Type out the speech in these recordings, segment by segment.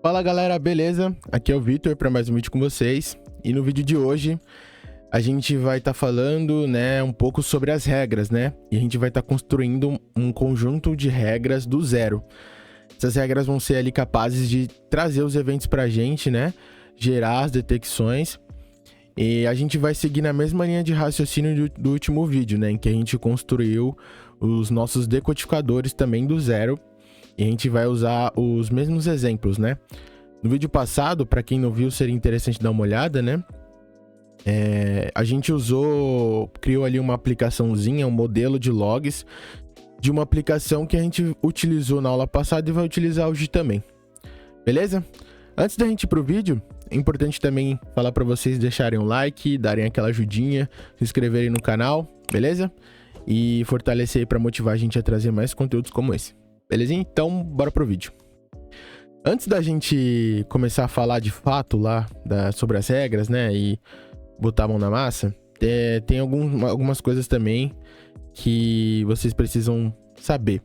Fala galera, beleza? Aqui é o Vitor para mais um vídeo com vocês. E no vídeo de hoje a gente vai estar falando, um pouco sobre as regras, E a gente vai estar construindo um conjunto de regras do zero. Essas regras vão ser ali capazes de trazer os eventos pra gente, Gerar as detecções. E a gente vai seguir na mesma linha de raciocínio do último vídeo, em que a gente construiu os nossos decodificadores também do zero. E a gente vai usar os mesmos exemplos, No vídeo passado, para quem não viu, seria interessante dar uma olhada, A gente criou ali uma aplicaçãozinha, um modelo de logs de uma aplicação que a gente utilizou na aula passada e vai utilizar hoje também. Beleza? Antes da gente ir pro vídeo, é importante também falar para vocês deixarem um like, darem aquela ajudinha, se inscreverem no canal, beleza? E fortalecer aí para motivar a gente a trazer mais conteúdos como esse. Beleza? Então, bora pro vídeo. Antes da gente começar a falar de fato lá sobre as regras, e botar a mão na massa, tem algumas coisas também que vocês precisam saber.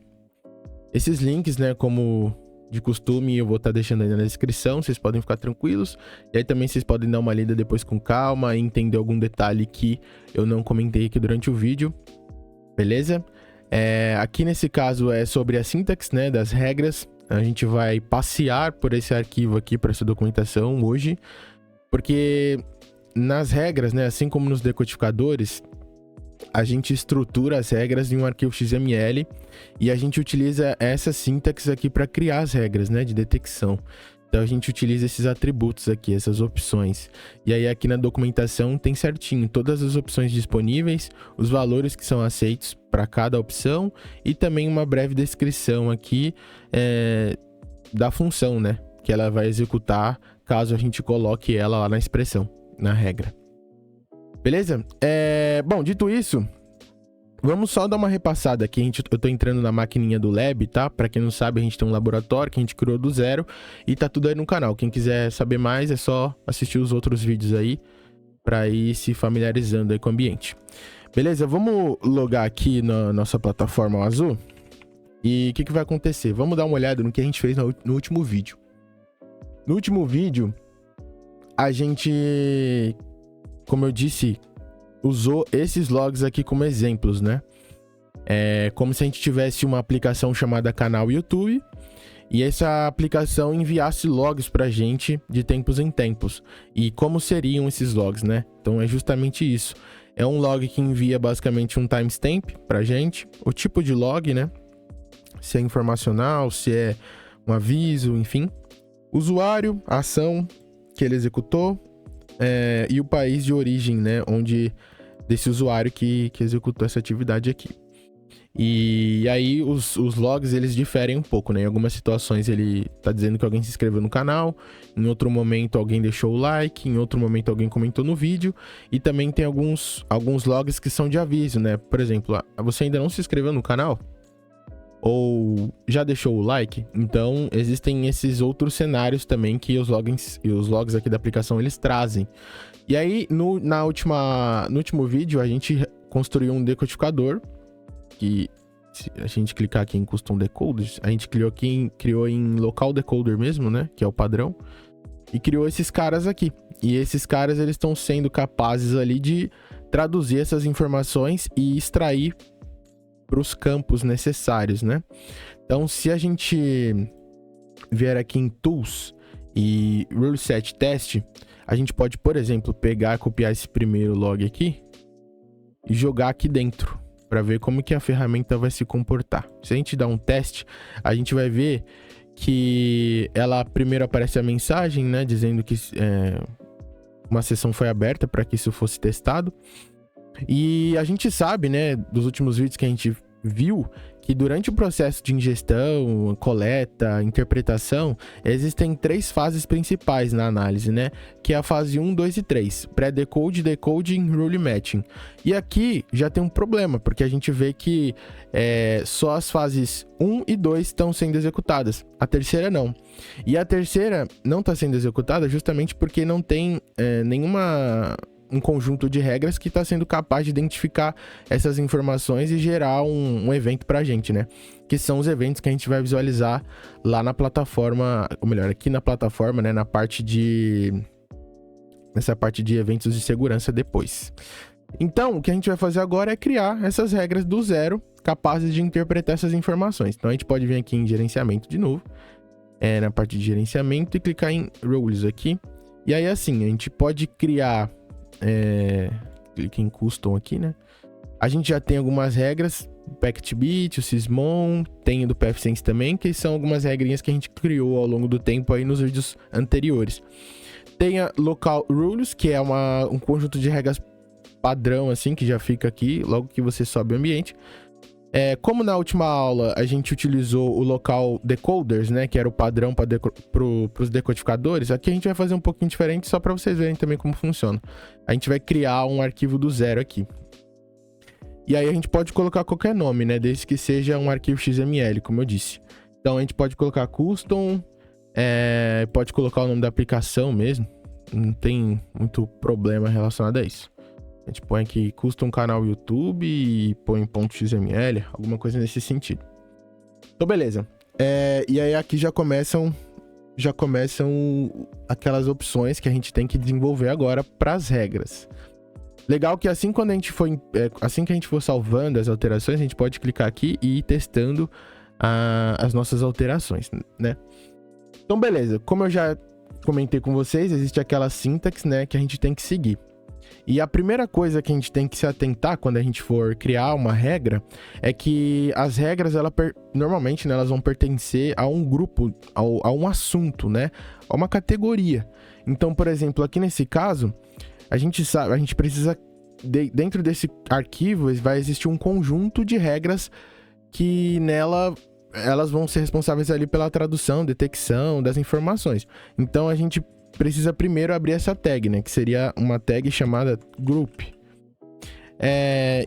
Esses links, como de costume, eu vou estar deixando aí na descrição, vocês podem ficar tranquilos. E aí também vocês podem dar uma lida depois com calma e entender algum detalhe que eu não comentei aqui durante o vídeo. Beleza? Aqui nesse caso é sobre a sintaxe, das regras. A gente vai passear por esse arquivo aqui, para essa documentação hoje, porque nas regras, assim como nos decodificadores, a gente estrutura as regras em um arquivo XML e a gente utiliza essa sintaxe aqui para criar as regras, de detecção. Então a gente utiliza esses atributos aqui, essas opções. E aí aqui na documentação tem certinho todas as opções disponíveis, os valores que são aceitos para cada opção e também uma breve descrição aqui da função, que ela vai executar caso a gente coloque ela lá na expressão, na regra. Beleza? Bom, dito isso, vamos só dar uma repassada aqui. Eu tô entrando na maquininha do Lab, tá? Pra quem não sabe, a gente tem um laboratório que a gente criou do zero e tá tudo aí no canal. Quem quiser saber mais, é só assistir os outros vídeos aí pra ir se familiarizando aí com o ambiente. Beleza? Vamos logar aqui na nossa plataforma azul. E o que vai acontecer? Vamos dar uma olhada no que a gente fez no último vídeo. No último vídeo, a gente, como eu disse, usou esses logs aqui como exemplos, É como se a gente tivesse uma aplicação chamada canal YouTube e essa aplicação enviasse logs pra gente de tempos em tempos. E como seriam esses logs, Então é justamente isso. É um log que envia basicamente um timestamp pra gente, o tipo de log, Se é informacional, se é um aviso, enfim. Usuário, a ação que ele executou, e o país de origem, onde desse usuário que executou essa atividade aqui. E aí os logs, eles diferem um pouco, Em algumas situações ele tá dizendo que alguém se inscreveu no canal, em outro momento alguém deixou o like, em outro momento alguém comentou no vídeo, e também tem alguns logs que são de aviso, Por exemplo, você ainda não se inscreveu no canal? Ou já deixou o like? Então existem esses outros cenários também que os logs aqui da aplicação eles trazem. E aí no último vídeo a gente construiu um decodificador que, se a gente clicar aqui em Custom Decoders, a gente criou em Local Decoder mesmo, que é o padrão, e criou esses caras aqui. E esses caras eles estão sendo capazes ali de traduzir essas informações e extrair para os campos necessários, Então, se a gente vier aqui em Tools e Rule Set Test, a gente pode, por exemplo, copiar esse primeiro log aqui e jogar aqui dentro para ver como que a ferramenta vai se comportar. Se a gente dar um teste, a gente vai ver que ela primeiro aparece a mensagem, dizendo que uma sessão foi aberta para que isso fosse testado. E a gente sabe, dos últimos vídeos que a gente viu, que durante o processo de ingestão, coleta, interpretação, existem 3 fases principais na análise, Que é a fase 1, 2 e 3, pré-decode, decoding, rule matching. E aqui já tem um problema, porque a gente vê que só as fases 1 e 2 estão sendo executadas, a terceira não. E a terceira não está sendo executada justamente porque não tem nenhuma um conjunto de regras que está sendo capaz de identificar essas informações e gerar um evento para a gente, né? Que são os eventos que a gente vai visualizar lá na plataforma, ou melhor, aqui na plataforma, né? Nessa parte de eventos de segurança depois. Então, o que a gente vai fazer agora é criar essas regras do zero, capazes de interpretar essas informações. Então, a gente pode vir aqui em gerenciamento de novo, na parte de gerenciamento, e clicar em Rules aqui. E aí, assim, a gente pode criar... clique em Custom aqui, né? A gente já tem algumas regras, o PactBit, o Sysmon, tem o do PFSense também, que são algumas regrinhas que a gente criou ao longo do tempo aí nos vídeos anteriores. Tem a Local Rules, que é um conjunto de regras padrão, assim, que já fica aqui logo que você sobe o ambiente. Como na última aula a gente utilizou o Local Decoders, né, que era o padrão para os decodificadores, aqui a gente vai fazer um pouquinho diferente só para vocês verem também como funciona. A gente vai criar um arquivo do zero aqui. E aí a gente pode colocar qualquer nome, né, desde que seja um arquivo XML, como eu disse. Então a gente pode colocar custom, pode colocar o nome da aplicação mesmo, não tem muito problema relacionado a isso. A gente põe aqui custom canal YouTube e põe .xml, alguma coisa nesse sentido. Então, beleza. E aí aqui já começam aquelas opções que a gente tem que desenvolver agora para as regras. Legal que assim que a gente for salvando as alterações, a gente pode clicar aqui e ir testando as nossas alterações, né? Então, beleza. Como eu já comentei com vocês, existe aquela sintaxe, né, que a gente tem que seguir. E a primeira coisa que a gente tem que se atentar quando a gente for criar uma regra é que as regras, normalmente, né, elas vão pertencer a um grupo, a um assunto, né? A uma categoria. Então, por exemplo, aqui nesse caso, a gente precisa, dentro desse arquivo, vai existir um conjunto de regras que elas vão ser responsáveis ali pela tradução, detecção das informações. Então, a gente precisa primeiro abrir essa tag, né? Que seria uma tag chamada group.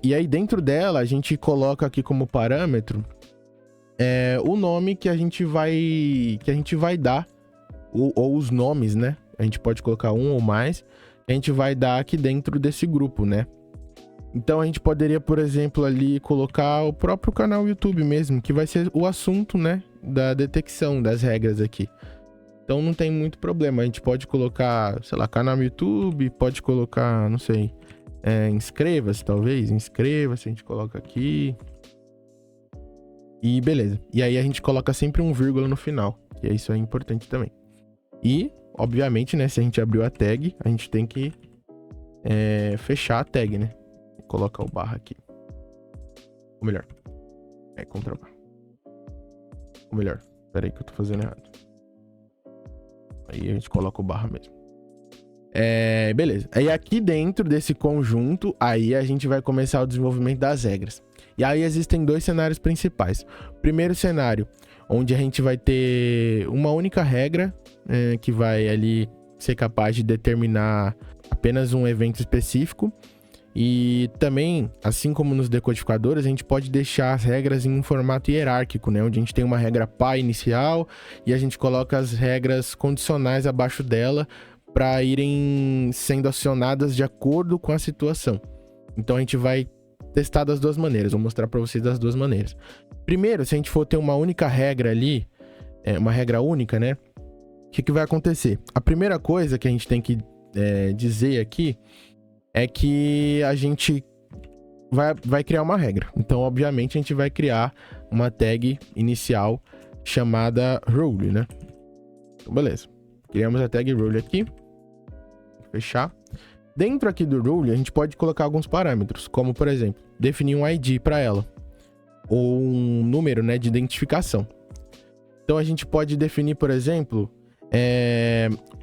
E aí dentro dela a gente coloca aqui como parâmetro o nome que a gente vai dar, ou os nomes, né? A gente pode colocar um ou mais, a gente vai dar aqui dentro desse grupo, né? Então a gente poderia, por exemplo, ali colocar o próprio canal YouTube mesmo, que vai ser o assunto, né? Da detecção das regras aqui. Então não tem muito problema, a gente pode colocar, sei lá, canal YouTube, pode colocar, não sei, inscreva-se talvez, inscreva-se, a gente coloca aqui. E beleza. E aí a gente coloca sempre um vírgula no final, que isso é importante também. E, obviamente, né, se a gente abriu a tag, a gente tem que fechar a tag, né? Coloca o barra aqui. Ou melhor, Ctrl barra. Ou melhor, peraí que eu tô fazendo errado. Aí a gente coloca o barra mesmo. Beleza. Aí aqui dentro desse conjunto, aí a gente vai começar o desenvolvimento das regras. E aí existem dois cenários principais. Primeiro cenário, onde a gente vai ter uma única regra, que vai ali ser capaz de determinar apenas um evento específico. E também, assim como nos decodificadores, a gente pode deixar as regras em um formato hierárquico, né? Onde a gente tem uma regra pá inicial e a gente coloca as regras condicionais abaixo dela para irem sendo acionadas de acordo com a situação. Então a gente vai testar das duas maneiras, vou mostrar para vocês das duas maneiras. Primeiro, se a gente for ter uma única regra ali, uma regra única, né? O que vai acontecer? A primeira coisa que a gente tem que dizer aqui é que a gente vai criar uma regra. Então, obviamente, a gente vai criar uma tag inicial chamada rule, né? Então, beleza. Criamos a tag rule aqui. Fechar. Dentro aqui do rule, a gente pode colocar alguns parâmetros, como, por exemplo, definir um ID para ela, ou um número, né, de identificação. Então, a gente pode definir, por exemplo,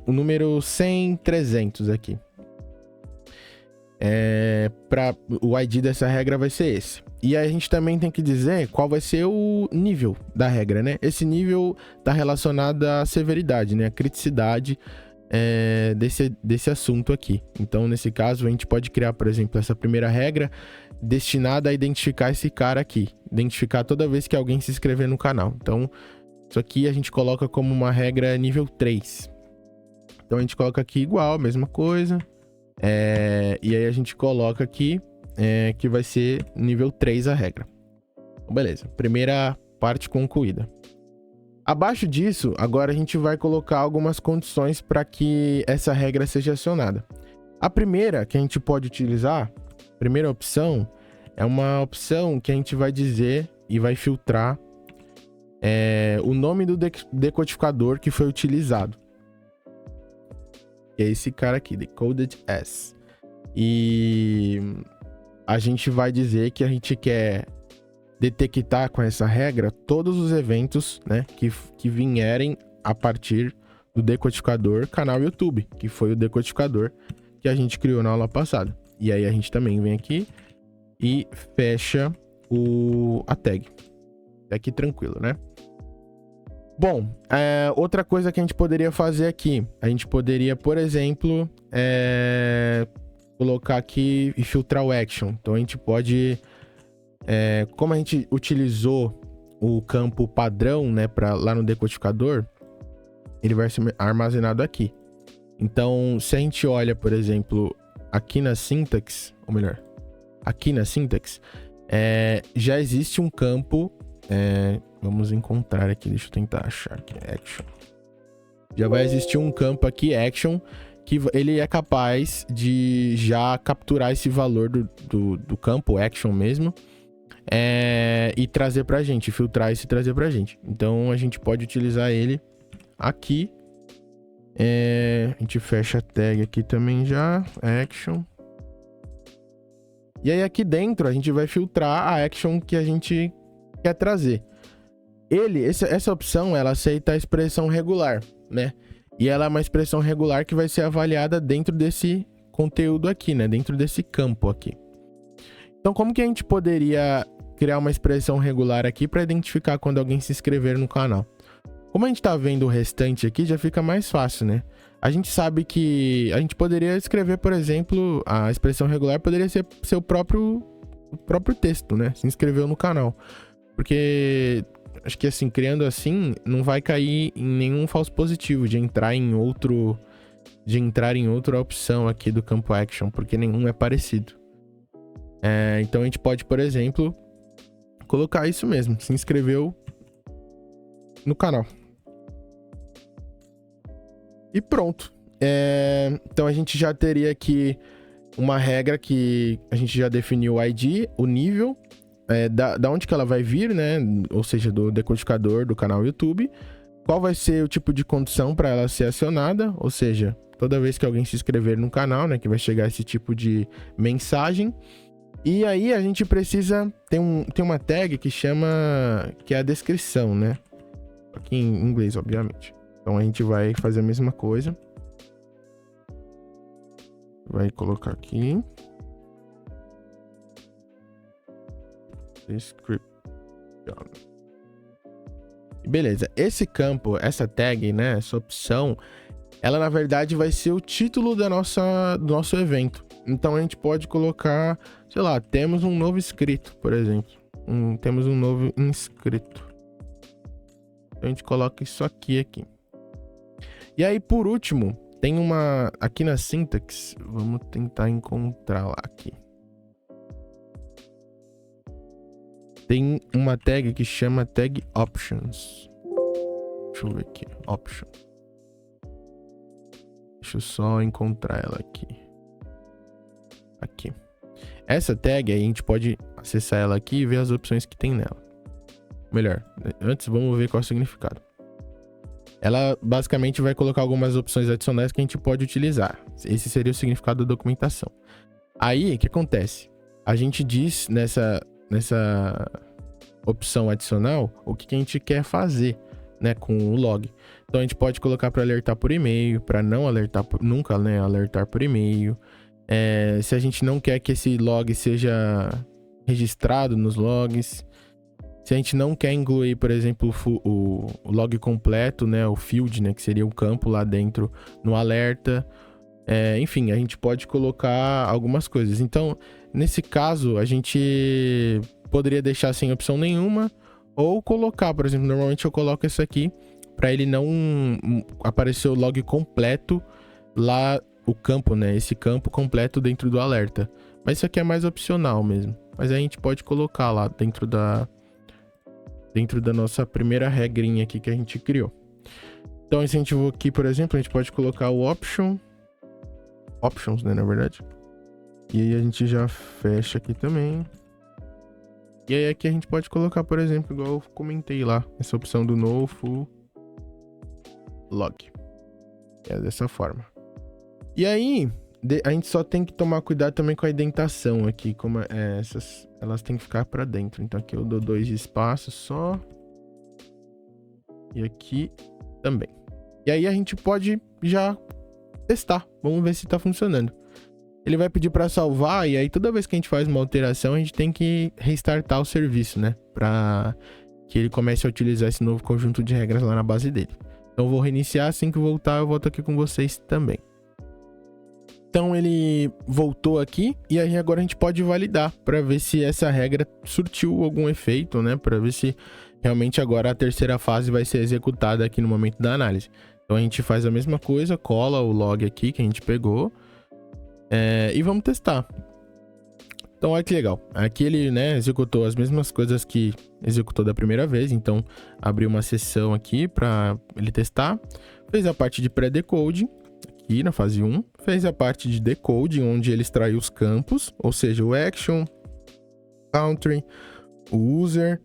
o número 100.300 aqui. O ID dessa regra vai ser esse. E aí a gente também tem que dizer qual vai ser o nível da regra, né? Esse nível está relacionado à severidade, né? A criticidade desse assunto aqui. Então, nesse caso, a gente pode criar, por exemplo, essa primeira regra destinada a identificar esse cara aqui. Identificar toda vez que alguém se inscrever no canal. Então, isso aqui a gente coloca como uma regra nível 3. Então, a gente coloca aqui igual, a mesma coisa. E aí a gente coloca aqui que vai ser nível 3 a regra. Beleza, primeira parte concluída. Abaixo disso, agora a gente vai colocar algumas condições para que essa regra seja acionada. A primeira que a gente pode utilizar, primeira opção, é uma opção que a gente vai dizer e vai filtrar o nome do decodificador que foi utilizado. Que é esse cara aqui, decoded as. E a gente vai dizer que a gente quer detectar com essa regra todos os eventos, né, que vierem a partir do decodificador canal YouTube, que foi o decodificador que a gente criou na aula passada. E aí a gente também vem aqui e fecha a tag. Tá aqui tranquilo, né? Bom, outra coisa que a gente poderia fazer aqui, a gente poderia, por exemplo, colocar aqui e filtrar o action. Então a gente pode, como a gente utilizou o campo padrão, né, lá no decodificador, ele vai ser armazenado aqui. Então, se a gente olha, por exemplo, aqui na syntax, ou melhor, aqui na syntax, já existe um campo, vamos encontrar aqui, deixa eu tentar achar aqui, action. Já vai existir um campo aqui, action, que ele é capaz de já capturar esse valor do campo, action mesmo, e trazer pra gente, filtrar isso e trazer pra gente. Então, a gente pode utilizar ele aqui. A gente fecha a tag aqui também já, action. E aí aqui dentro a gente vai filtrar a action que a gente quer trazer. Essa opção, ela aceita a expressão regular, né? E ela é uma expressão regular que vai ser avaliada dentro desse conteúdo aqui, né? Dentro desse campo aqui. Então, como que a gente poderia criar uma expressão regular aqui para identificar quando alguém se inscrever no canal? Como a gente tá vendo o restante aqui, já fica mais fácil, né? A gente sabe que a gente poderia escrever, por exemplo, a expressão regular poderia ser o próprio texto, né? Se inscreveu no canal. Porque acho que assim, criando assim, não vai cair em nenhum falso positivo de entrar em outra opção aqui do campo action, porque nenhum é parecido. Então a gente pode, por exemplo, colocar isso mesmo, se inscreveu no canal. E pronto. Então a gente já teria aqui uma regra que a gente já definiu o ID, o nível, da onde que ela vai vir, né? Ou seja, do decodificador do canal YouTube. Qual vai ser o tipo de condição para ela ser acionada, ou seja, toda vez que alguém se inscrever no canal, né, que vai chegar esse tipo de mensagem. E aí a gente precisa tem uma tag que é a descrição, né? Aqui em inglês, obviamente. Então a gente vai fazer a mesma coisa. Vai colocar aqui. Description. Beleza. Esse campo, essa tag, né? Essa opção, ela na verdade vai ser o título do nosso evento. Então a gente pode colocar, sei lá, temos um novo inscrito, por exemplo. Temos um novo inscrito. Então a gente coloca isso aqui. E aí, por último, tem aqui na syntax, vamos tentar encontrar lá aqui. Tem uma tag que chama tag options. Deixa eu ver aqui, option. Deixa eu só encontrar ela aqui. Aqui. Essa tag, aí a gente pode acessar ela aqui e ver as opções que tem nela. Melhor, antes vamos ver qual é o significado. Ela basicamente vai colocar algumas opções adicionais que a gente pode utilizar. Esse seria o significado da documentação. Aí, o que acontece? A gente diz nessa opção adicional o que a gente quer fazer, né, com o log. Então a gente pode colocar para alertar por e-mail, para não alertar nunca, né, alertar por e-mail. Se a gente não quer que esse log seja registrado nos logs. Se a gente não quer incluir, por exemplo, o log completo, né, o field, né, que seria o campo lá dentro no alerta. Enfim, a gente pode colocar algumas coisas. Então, nesse caso, a gente poderia deixar sem opção nenhuma ou colocar, por exemplo, normalmente eu coloco isso aqui para ele não aparecer o log completo lá o campo, né? Esse campo completo dentro do alerta. Mas isso aqui é mais opcional mesmo. Mas a gente pode colocar lá dentro da nossa primeira regrinha aqui que a gente criou. Então, se a gente for aqui, por exemplo, a gente pode colocar o options, né, na verdade. E aí a gente já fecha aqui também. E aí aqui a gente pode colocar, por exemplo, igual eu comentei lá, essa opção do no full log. É dessa forma. E aí, a gente só tem que tomar cuidado também com a indentação aqui, como essas, elas têm que ficar para dentro. Então aqui eu dou 2 espaços só. E aqui também. E aí a gente pode já testar. Vamos ver se tá funcionando. Ele vai pedir para salvar e aí toda vez que a gente faz uma alteração, a gente tem que restartar o serviço, né? Para que ele comece a utilizar esse novo conjunto de regras lá na base dele. Então eu vou reiniciar, assim que voltar eu volto aqui com vocês também. Então ele voltou aqui e aí agora a gente pode validar para ver se essa regra surtiu algum efeito, né? Para ver se realmente agora a terceira fase vai ser executada aqui no momento da análise. Então a gente faz a mesma coisa, cola o log aqui que a gente pegou. E vamos testar. Então olha que legal. Aqui ele, né, executou as mesmas coisas que executou da primeira vez. Então abriu uma sessão aqui para ele testar. Fez a parte de pré-decode aqui na fase 1. Fez a parte de decode, onde ele extraiu os campos, ou seja, o action, country, o user,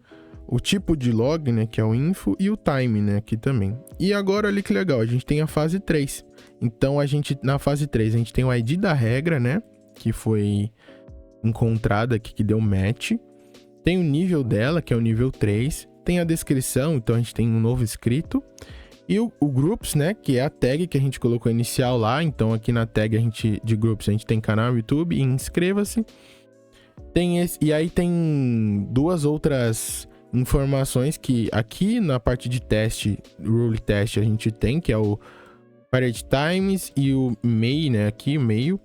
o tipo de log, né, que é o info, e o time, né, aqui também. E agora olha que legal, a gente tem a fase 3. Então na fase 3 a gente tem o ID da regra, né, que foi encontrada aqui, que deu match. Tem o nível dela, que é o nível 3. Tem a descrição, então a gente tem um novo escrito. E o groups, né, que é a tag que a gente colocou inicial lá. Então aqui na tag de groups a gente tem canal YouTube e inscreva-se. E aí tem duas outras informações que aqui na parte de teste, rule test, a gente tem, que é o Parade Times e o MEI, né, aqui o meio,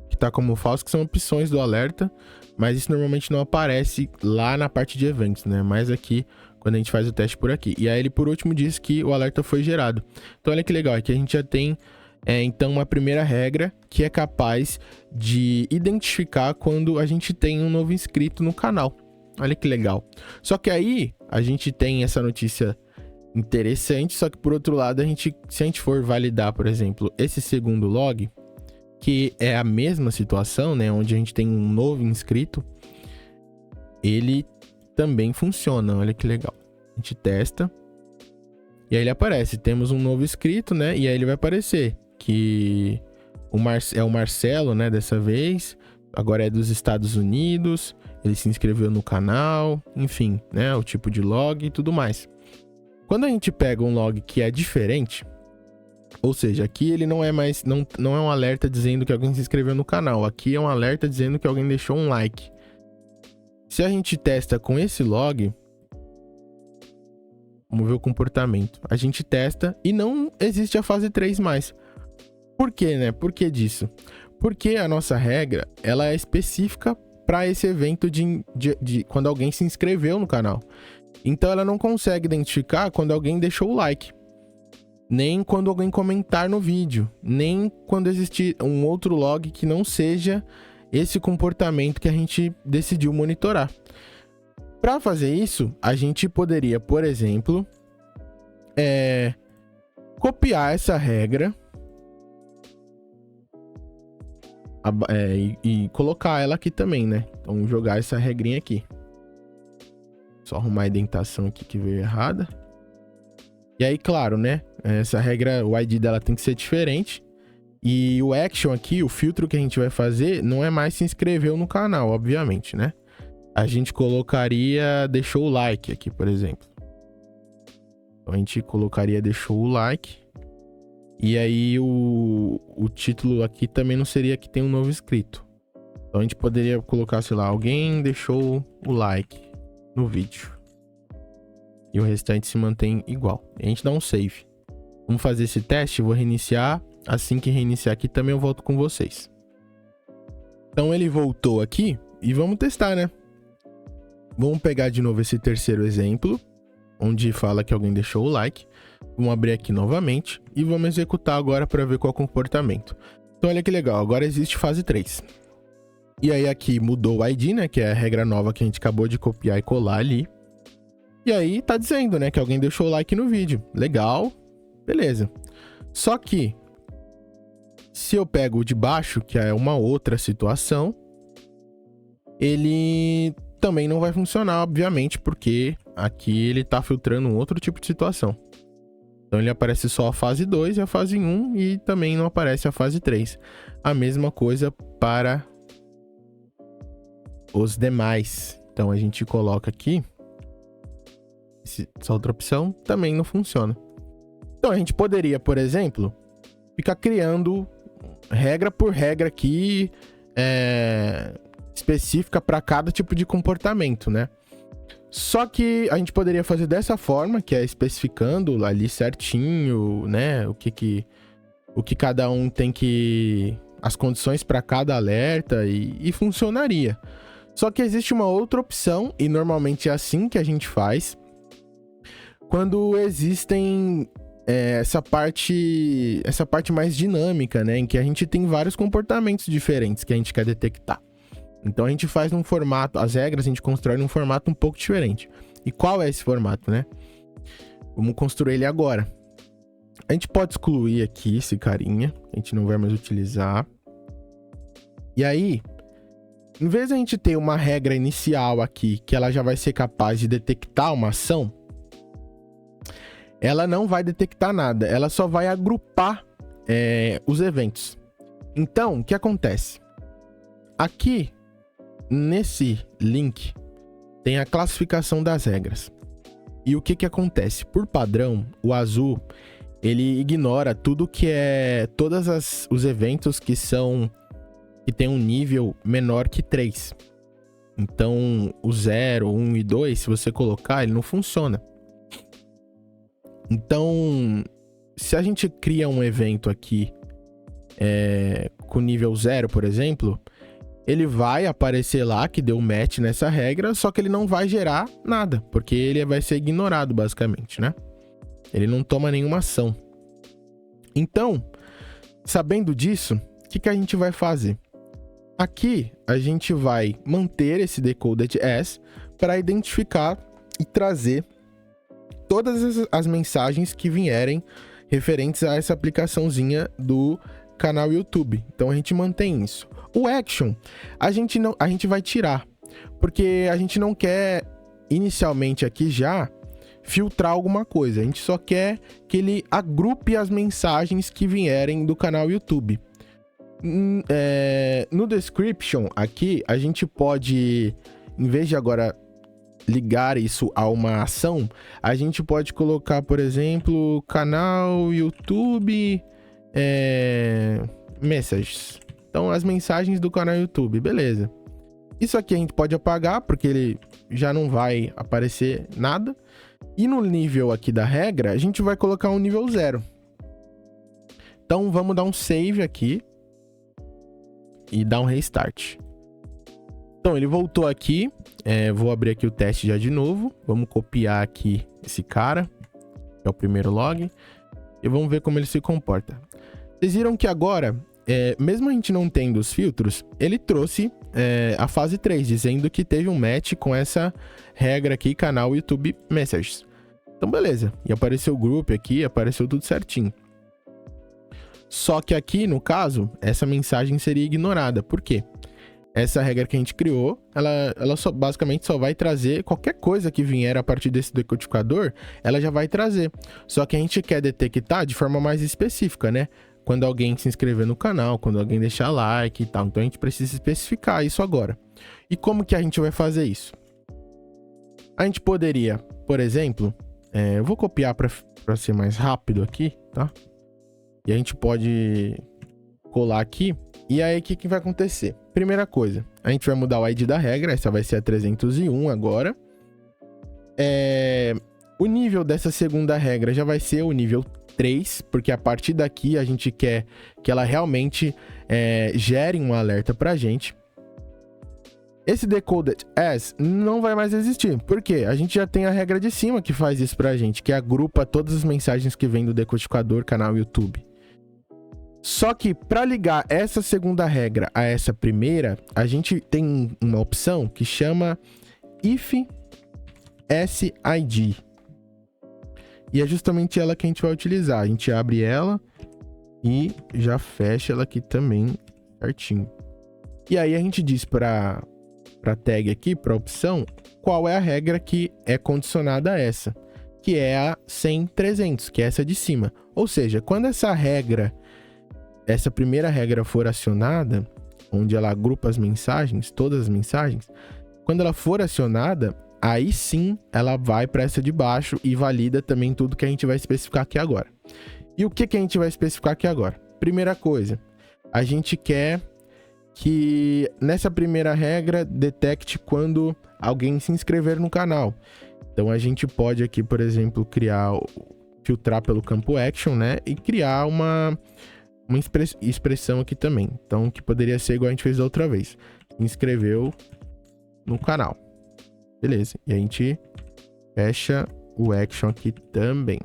que tá como falso, que são opções do alerta, mas isso normalmente não aparece lá na parte de eventos, né, mas aqui, quando a gente faz o teste por aqui. E aí ele, por último, diz que o alerta foi gerado. Então olha que legal, aqui a gente já tem, então, uma primeira regra que é capaz de identificar quando a gente tem um novo inscrito no canal. Olha que legal. Só que aí a gente tem essa notícia interessante, só que por outro lado, se a gente for validar, por exemplo, esse segundo log, que é a mesma situação, né, onde a gente tem um novo inscrito, ele também funciona. Olha que legal. A gente testa e aí ele aparece, temos um novo inscrito, né, e aí ele vai aparecer que é o Marcelo, né, dessa vez, agora é dos Estados Unidos, ele se inscreveu no canal, enfim, né, o tipo de log e tudo mais. Quando a gente pega um log que é diferente, ou seja, aqui ele não é mais, não é um alerta dizendo que alguém se inscreveu no canal, aqui é um alerta dizendo que alguém deixou um like. Se a gente testa com esse log, vamos ver o comportamento. A gente testa e não existe a fase 3 mais. Por quê, né? Por que disso? Porque a nossa regra, ela é específica para esse evento de quando alguém se inscreveu no canal. Então ela não consegue identificar quando alguém deixou o like, nem quando alguém comentar no vídeo, nem quando existir um outro log que não seja esse comportamento que a gente decidiu monitorar. Para fazer isso, a gente poderia, por exemplo, copiar essa regra e colocar ela aqui também, né? Então jogar essa regrinha aqui. Só arrumar a indentação aqui que veio errada. E aí, claro, né? Essa regra, o ID dela tem que ser diferente. E o action aqui, o filtro que a gente vai fazer, não é mais se inscreveu no canal, obviamente, né? A gente colocaria deixou o like aqui, por exemplo. Então a gente colocaria deixou o like. E aí o título aqui também não seria que tem um novo inscrito. Então a gente poderia colocar, sei lá, alguém deixou o like no vídeo. E o restante se mantém igual. E a gente dá um save. Vamos fazer esse teste, vou reiniciar. Assim que reiniciar aqui também eu volto com vocês. Então ele voltou aqui e vamos testar, né? Vamos pegar de novo esse terceiro exemplo, onde fala que alguém deixou o like. Vamos abrir aqui novamente e vamos executar agora para ver qual é o comportamento. Então olha que legal, agora existe fase 3. E aí aqui mudou o ID, né, que é a regra nova que a gente acabou de copiar e colar ali. E aí tá dizendo, né, que alguém deixou o like no vídeo. Legal, beleza. Só que, se eu pego o de baixo, que é uma outra situação, ele também não vai funcionar, obviamente, porque aqui ele tá filtrando um outro tipo de situação. Então ele aparece só a fase 2 e a fase 1 e também não aparece a fase 3. A mesma coisa para os demais. Então a gente coloca aqui, essa outra opção também não funciona. Então a gente poderia, por exemplo, ficar criando regra por regra aqui, específica para cada tipo de comportamento, né? Só que a gente poderia fazer dessa forma, que é especificando ali certinho, né? O que cada um tem que... as condições para cada alerta e funcionaria. Só que existe uma outra opção, e normalmente é assim que a gente faz, quando existem essa parte mais dinâmica, né? Em que a gente tem vários comportamentos diferentes que a gente quer detectar. Então a gente faz num formato, as regras a gente constrói num formato um pouco diferente. E qual é esse formato, né? Vamos construir ele agora. A gente pode excluir aqui esse carinha, a gente não vai mais utilizar. E aí, em vez de a gente ter uma regra inicial aqui, que ela já vai ser capaz de detectar uma ação, ela não vai detectar nada, ela só vai agrupar os eventos. Então, o que acontece? Aqui, nesse link, tem a classificação das regras. E o que acontece? Por padrão, o azul, ele ignora tudo que é... os eventos que tem um nível menor que 3. Então, o 0, 1 e 2, se você colocar, ele não funciona. Então, se a gente cria um evento aqui com nível 0, por exemplo, ele vai aparecer lá que deu match nessa regra, só que ele não vai gerar nada, porque ele vai ser ignorado, basicamente, né? Ele não toma nenhuma ação. Então, sabendo disso, o que a gente vai fazer? Aqui, a gente vai manter esse decoded as para identificar e trazer todas as mensagens que vierem referentes a essa aplicaçãozinha do canal YouTube. Então, a gente mantém isso. O action, a gente vai tirar, porque a gente não quer, inicialmente aqui já, filtrar alguma coisa. A gente só quer que ele agrupe as mensagens que vierem do canal YouTube. No description aqui, a gente pode, em vez de agora ligar isso a uma ação, a gente pode colocar, por exemplo, canal YouTube messages. Então, as mensagens do canal YouTube, beleza. Isso aqui a gente pode apagar, porque ele já não vai aparecer nada. E no nível aqui da regra, a gente vai colocar um nível 0. Então, vamos dar um save aqui. E dar um restart. Então, ele voltou aqui. Vou abrir aqui o teste já de novo. Vamos copiar aqui esse cara, que é o primeiro log. E vamos ver como ele se comporta. Vocês viram que agora... mesmo a gente não tendo os filtros, ele trouxe a fase 3, dizendo que teve um match com essa regra aqui, canal YouTube Messages. Então, beleza. E apareceu o grupo aqui, apareceu tudo certinho. Só que aqui, no caso, essa mensagem seria ignorada. Por quê? Essa regra que a gente criou, ela basicamente só vai trazer qualquer coisa que vier a partir desse decodificador, ela já vai trazer. Só que a gente quer detectar de forma mais específica, né? Quando alguém se inscrever no canal, quando alguém deixar like e tal. Então a gente precisa especificar isso agora. E como que a gente vai fazer isso? A gente poderia, por exemplo, eu vou copiar para ser mais rápido aqui, tá? E a gente pode colar aqui. E aí, o que vai acontecer? Primeira coisa, a gente vai mudar o ID da regra. Essa vai ser a 301 agora. O nível dessa segunda regra já vai ser o nível 3, porque a partir daqui a gente quer que ela realmente gere um alerta pra gente. Esse decoded as não vai mais existir. Por quê? A gente já tem a regra de cima que faz isso pra gente, que agrupa todas as mensagens que vêm do decodificador canal YouTube. Só que para ligar essa segunda regra a essa primeira, a gente tem uma opção que chama if SID. E é justamente ela que a gente vai utilizar. A gente abre ela e já fecha ela aqui também certinho. E aí a gente diz para tag aqui, para opção, qual é a regra que é condicionada a essa, que é a 100-300, que é essa de cima. Ou seja, quando essa primeira regra for acionada, onde ela agrupa as mensagens, todas as mensagens, quando ela for acionada, aí sim ela vai para essa de baixo e valida também tudo que a gente vai especificar aqui agora. E o que a gente vai especificar aqui agora? Primeira coisa, a gente quer que nessa primeira regra detecte quando alguém se inscrever no canal. Então a gente pode aqui, por exemplo, filtrar pelo campo action, né? E criar uma expressão aqui também. Então que poderia ser igual a gente fez da outra vez. Se inscreveu no canal. Beleza. E a gente fecha o action aqui também.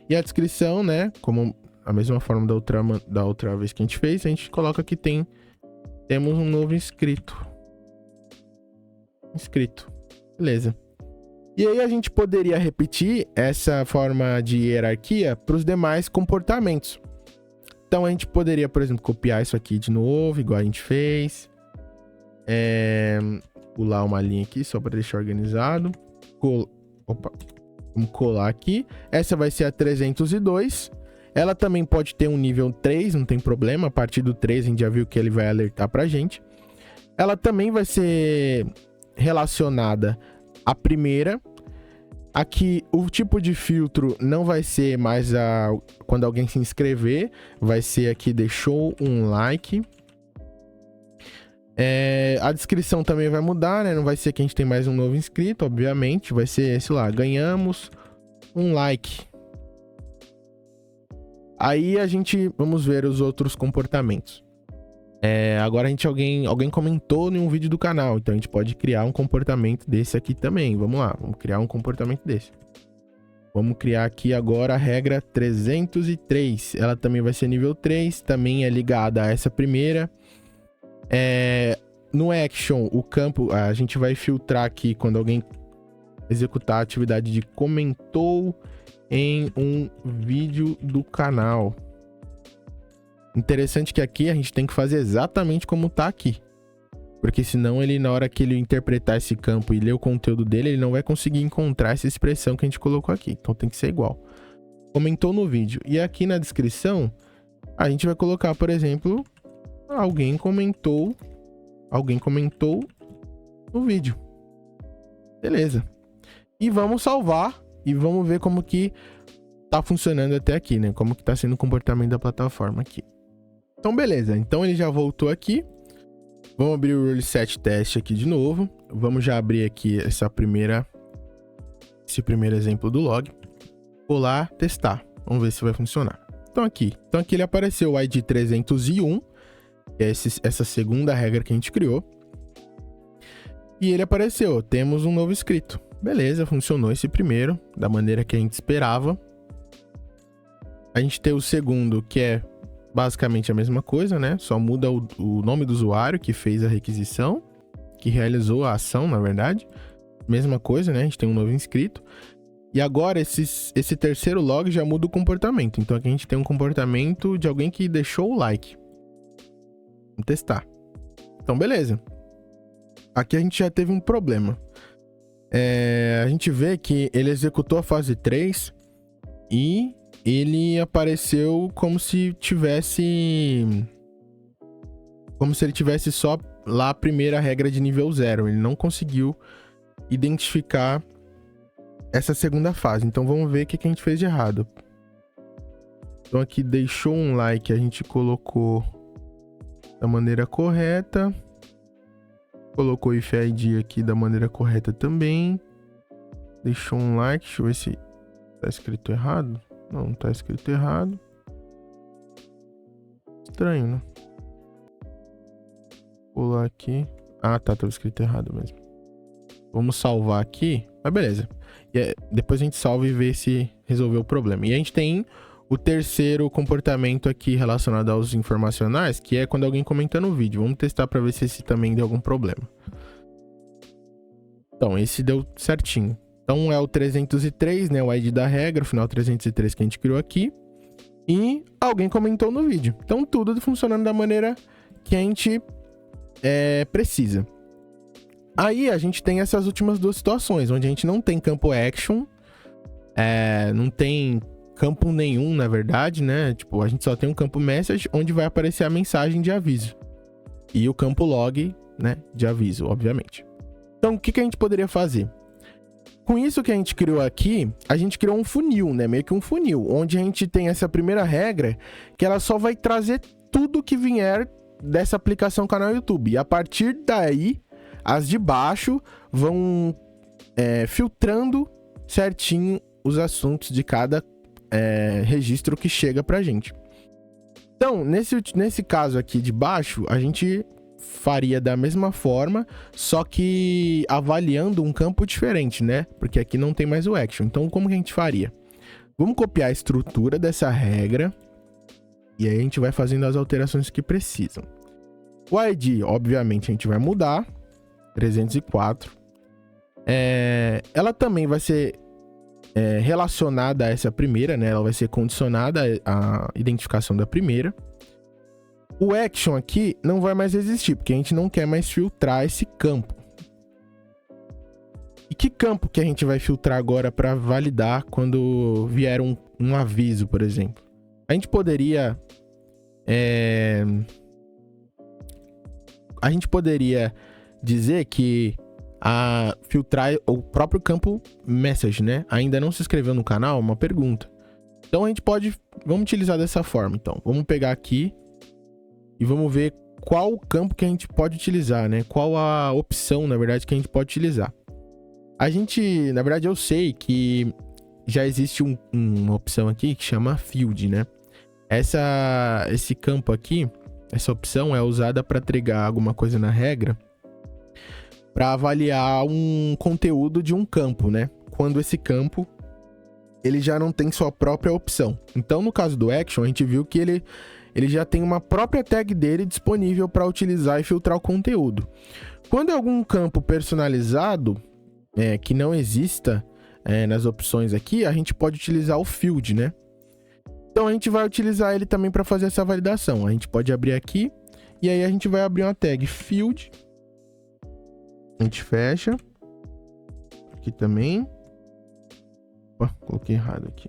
E a descrição, né? Como a mesma forma da outra vez que a gente fez, a gente coloca que temos um novo inscrito. Beleza. E aí a gente poderia repetir essa forma de hierarquia para os demais comportamentos. Então a gente poderia, por exemplo, copiar isso aqui de novo, igual a gente fez. Pular uma linha aqui só para deixar organizado. Vamos colar aqui. Essa vai ser a 302. Ela também pode ter um nível 3, não tem problema. A partir do 3 a gente já viu que ele vai alertar pra gente. Ela também vai ser relacionada à primeira. Aqui o tipo de filtro não vai ser mais quando alguém se inscrever. Vai ser aqui deixou um like. A descrição também vai mudar, né? Não vai ser que a gente tem mais um novo inscrito, obviamente. Vai ser, sei lá, ganhamos um like. Aí vamos ver os outros comportamentos. Agora alguém comentou em um vídeo do canal, então a gente pode criar um comportamento desse aqui também. Vamos lá, vamos criar um comportamento desse. Vamos criar aqui agora a regra 303. Ela também vai ser nível 3, também é ligada a essa primeira. No action, o campo, a gente vai filtrar aqui quando alguém executar a atividade de comentou em um vídeo do canal. Interessante que aqui a gente tem que fazer exatamente como tá aqui. Porque senão ele, na hora que ele interpretar esse campo e ler o conteúdo dele, ele não vai conseguir encontrar essa expressão que a gente colocou aqui. Então tem que ser igual. Comentou no vídeo. E aqui na descrição, a gente vai colocar, por exemplo, alguém comentou no vídeo. Beleza. E vamos salvar e vamos ver como que tá funcionando até aqui, né? Como que tá sendo o comportamento da plataforma aqui. Então, beleza. Então, ele já voltou aqui. Vamos abrir o Rule Set Test aqui de novo. Vamos já abrir aqui esse primeiro exemplo do log. Vou lá testar. Vamos ver se vai funcionar. Então, aqui ele apareceu o ID 301. Que é essa segunda regra que a gente criou. E ele apareceu. Temos um novo inscrito. Beleza, funcionou esse primeiro da maneira que a gente esperava. A gente tem o segundo, que é basicamente a mesma coisa, né? Só muda o nome do usuário que fez a requisição, que realizou a ação, na verdade. Mesma coisa, né? A gente tem um novo inscrito. E agora esse terceiro log já muda o comportamento. Então aqui a gente tem um comportamento de alguém que deixou o like. Vamos testar. Então, beleza. Aqui a gente já teve um problema. A gente vê que ele executou a fase 3 e ele apareceu como se ele tivesse só lá a primeira regra de nível 0. Ele não conseguiu identificar essa segunda fase. Então vamos ver o que a gente fez de errado. Então aqui deixou um like, a gente colocou da maneira correta. Colocou o if ID aqui da maneira correta também. Deixou um like. Deixa eu ver se tá escrito errado. Não tá escrito errado. Estranho, né? Vou pular aqui. Ah, tá, tava escrito errado mesmo. Vamos salvar aqui, mas beleza. Depois a gente salva e vê se resolveu o problema. E a gente tem o terceiro comportamento aqui relacionado aos informacionais, que é quando alguém comenta no vídeo. Vamos testar para ver se esse também deu algum problema. Então, esse deu certinho. Então é o 303, né, o ID da regra, o final 303 que a gente criou aqui. E alguém comentou no vídeo. Então tudo funcionando da maneira que a gente precisa. Aí a gente tem essas últimas duas situações, onde a gente não tem campo action, não tem campo nenhum, na verdade, né? Tipo, a gente só tem um campo message, onde vai aparecer a mensagem de aviso. E o campo log, né, de aviso, obviamente. Então, o que a gente poderia fazer? Com isso que a gente criou aqui, a gente criou um funil, né? Meio que um funil, onde a gente tem essa primeira regra, que ela só vai trazer tudo que vier dessa aplicação canal YouTube. E a partir daí, as de baixo vão filtrando certinho os assuntos de cada registro que chega pra gente. Então, nesse caso aqui de baixo, a gente faria da mesma forma, só que avaliando um campo diferente, né? Porque aqui não tem mais o action. Então, como que a gente faria? Vamos copiar a estrutura dessa regra e aí a gente vai fazendo as alterações que precisam. O ID, obviamente, a gente vai mudar. 304. Ela também vai ser relacionada a essa primeira, né? Ela vai ser condicionada à identificação da primeira. O action aqui não vai mais existir, porque a gente não quer mais filtrar esse campo. E que campo que a gente vai filtrar agora para validar quando vier um aviso, por exemplo? A gente poderia dizer que filtrar o próprio campo message, né? Ainda não se inscreveu no canal? Uma pergunta. Então a gente vamos utilizar dessa forma. Então, vamos pegar aqui e vamos ver qual campo que a gente pode utilizar, né? Qual a opção, na verdade, que a gente pode utilizar. Na verdade, eu sei que já existe uma opção aqui que chama field, né? Esse campo aqui, essa opção é usada para trigar alguma coisa na regra para avaliar um conteúdo de um campo, né? Quando esse campo ele já não tem sua própria opção. Então, no caso do action, a gente viu que ele já tem uma própria tag dele disponível para utilizar e filtrar o conteúdo. Quando é algum campo personalizado que não exista nas opções aqui, a gente pode utilizar o field, né? Então a gente vai utilizar ele também para fazer essa validação. A gente pode abrir aqui e aí a gente vai abrir uma tag field. A gente fecha. Aqui também. Opa, coloquei errado aqui.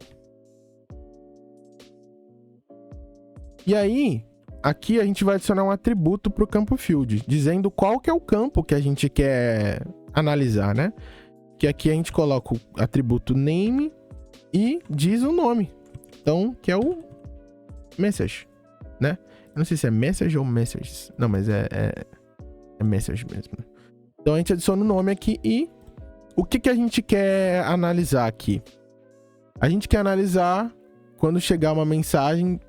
E aí, aqui a gente vai adicionar um atributo para o campo field, dizendo qual que é o campo que a gente quer analisar, né? Que aqui a gente coloca o atributo name e diz o nome. Então, que é o message, né? Eu não sei se é message ou messages. Não, mas é message mesmo. Então, a gente adiciona o nome aqui e o que a gente quer analisar aqui? A gente quer analisar quando chegar uma mensagem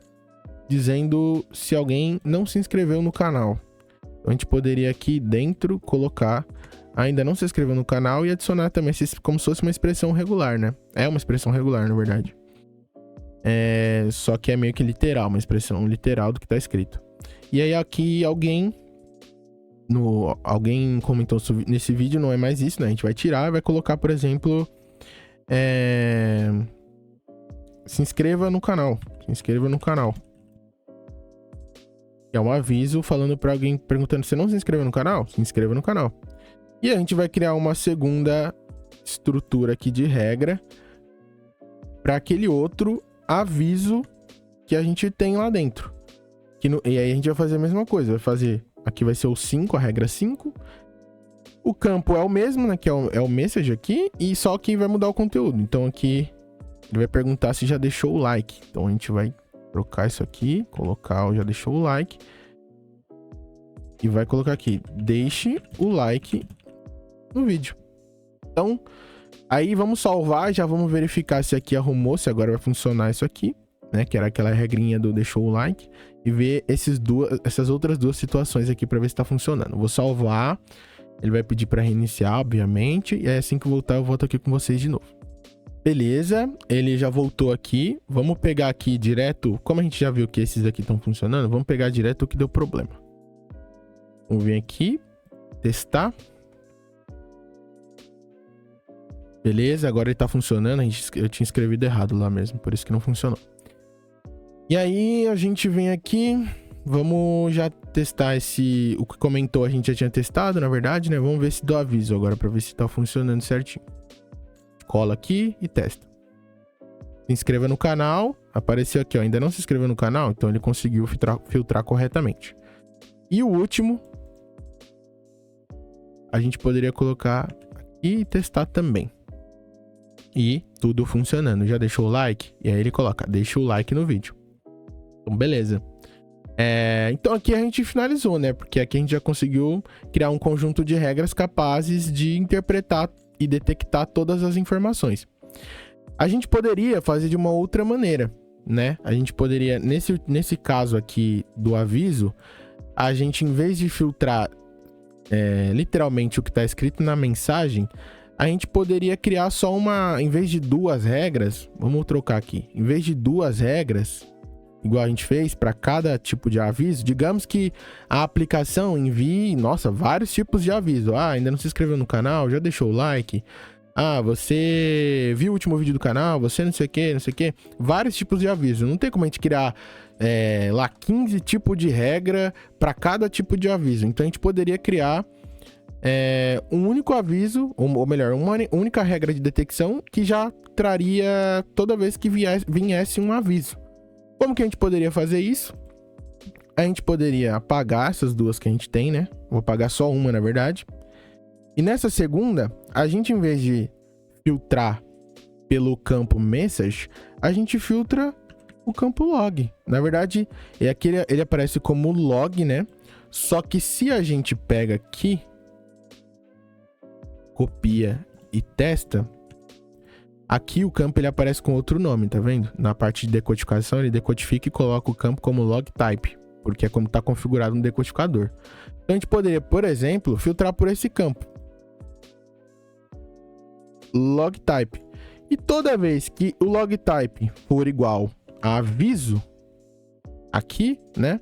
dizendo se alguém não se inscreveu no canal. Então, a gente poderia aqui dentro colocar ainda não se inscreveu no canal e adicionar também como se fosse uma expressão regular, né? É uma expressão regular, na verdade. Só que é meio que literal, uma expressão literal do que tá escrito. E aí aqui alguém comentou nesse vídeo, não é mais isso, né? A gente vai tirar e vai colocar, por exemplo, se inscreva no canal. Se inscreva no canal. É um aviso falando para alguém perguntando: você não se inscreveu no canal? Se inscreva no canal. E a gente vai criar uma segunda estrutura aqui de regra para aquele outro aviso que a gente tem lá dentro. E aí a gente vai fazer a mesma coisa. Aqui vai ser o 5, a regra 5. O campo é o mesmo, né? Que é o message aqui. E só que vai mudar o conteúdo. Então aqui ele vai perguntar se já deixou o like. Então a gente vai trocar isso aqui, colocar o já deixou o like. E vai colocar aqui: deixe o like no vídeo. Então, aí vamos salvar, já vamos verificar se aqui arrumou, se agora vai funcionar isso aqui. né? Que era aquela regrinha do deixou o like. E ver essas outras duas situações aqui para ver se tá funcionando. Vou salvar. Ele vai pedir para reiniciar, obviamente. E aí, assim que voltar, eu volto aqui com vocês de novo. Beleza, ele já voltou aqui. Vamos pegar aqui direto. Como a gente já viu que esses aqui estão funcionando, vamos pegar direto o que deu problema. Vamos vir aqui. Testar. Beleza, agora ele tá funcionando. Eu tinha escrevido errado lá mesmo, por isso que não funcionou. E aí a gente vem aqui, vamos já testar o que comentou a gente já tinha testado, na verdade, né? Vamos ver se dá aviso agora pra ver se tá funcionando certinho. Cola aqui e testa. Se inscreva no canal, apareceu aqui, ó, ainda não se inscreveu no canal, então ele conseguiu filtrar corretamente. E o último, a gente poderia colocar aqui e testar também. E tudo funcionando. Já deixou o like? E aí ele coloca, deixa o like no vídeo. Então, beleza. Então aqui a gente finalizou, né? Porque aqui a gente já conseguiu criar um conjunto de regras capazes de interpretar e detectar todas as informações. A gente poderia fazer de uma outra maneira, né? A gente poderia, nesse caso aqui do aviso, a gente, em vez de filtrar literalmente o que está escrito na mensagem, a gente poderia criar só em vez de duas regras, vamos trocar aqui, em vez de duas regras, igual a gente fez para cada tipo de aviso, digamos que a aplicação envie, nossa, vários tipos de aviso. Ah, ainda não se inscreveu no canal, já deixou o like. Ah, você viu o último vídeo do canal, você não sei o que, não sei o que. Vários tipos de aviso. Não tem como a gente criar lá 15 tipos de regra para cada tipo de aviso. Então a gente poderia criar um único aviso, ou melhor, uma única regra de detecção que já traria toda vez que viesse um aviso. Como que a gente poderia fazer isso? A gente poderia apagar essas duas que a gente tem, né? Vou apagar só uma, na verdade. E nessa segunda, a gente, em vez de filtrar pelo campo message, a gente filtra o campo log. Na verdade, aqui ele aparece como log, né? Só que se a gente pega aqui, copia e testa, aqui o campo ele aparece com outro nome, tá vendo? Na parte de decodificação, ele decodifica e coloca o campo como log type, porque é como está configurado no decodificador. Então a gente poderia, por exemplo, filtrar por esse campo. Log type. E toda vez que o log type for igual a aviso, aqui, né?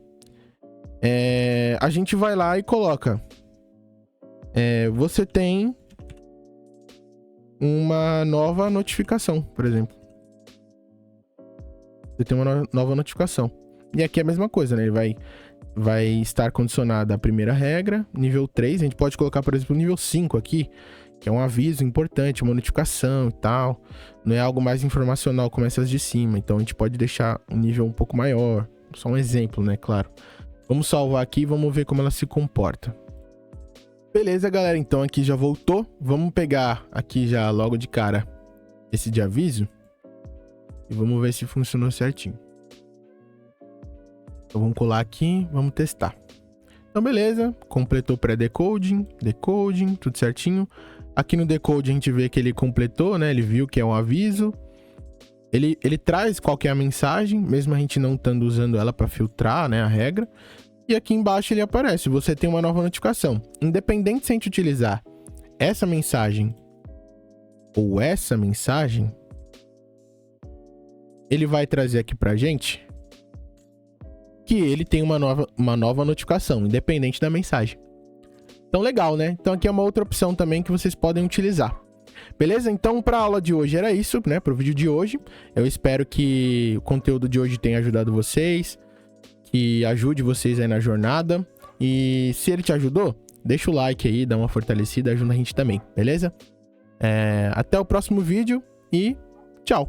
A gente vai lá e coloca. Você tem uma nova notificação, por exemplo. Você tem uma nova notificação. E aqui é a mesma coisa, né? Ele vai estar condicionado à primeira regra, nível 3. A gente pode colocar, por exemplo, nível 5 aqui, que é um aviso importante, uma notificação e tal. Não é algo mais informacional como essas de cima. Então a gente pode deixar um nível um pouco maior. Só um exemplo, né? Claro. Vamos salvar aqui e vamos ver como ela se comporta. Beleza, galera, então aqui já voltou. Vamos pegar aqui já logo de cara esse de aviso e vamos ver se funcionou certinho. Então vamos colar aqui, vamos testar. Então beleza, completou pré-decoding, decoding, tudo certinho. Aqui no decode a gente vê que ele completou, né? Ele viu que é um aviso. Ele traz qual que é a mensagem, mesmo a gente não estando usando ela para filtrar, né, a regra. E aqui embaixo ele aparece, você tem uma nova notificação. Independente se a gente utilizar essa mensagem ou essa mensagem, ele vai trazer aqui pra gente que ele tem uma nova notificação, independente da mensagem. Então legal, né? Então aqui é uma outra opção também que vocês podem utilizar. Beleza? Então para a aula de hoje era isso, né? Para o vídeo de hoje. Eu espero que o conteúdo de hoje tenha ajudado vocês, que ajude vocês aí na jornada. E se ele te ajudou, deixa o like aí, dá uma fortalecida, ajuda a gente também, beleza? Até o próximo vídeo e tchau!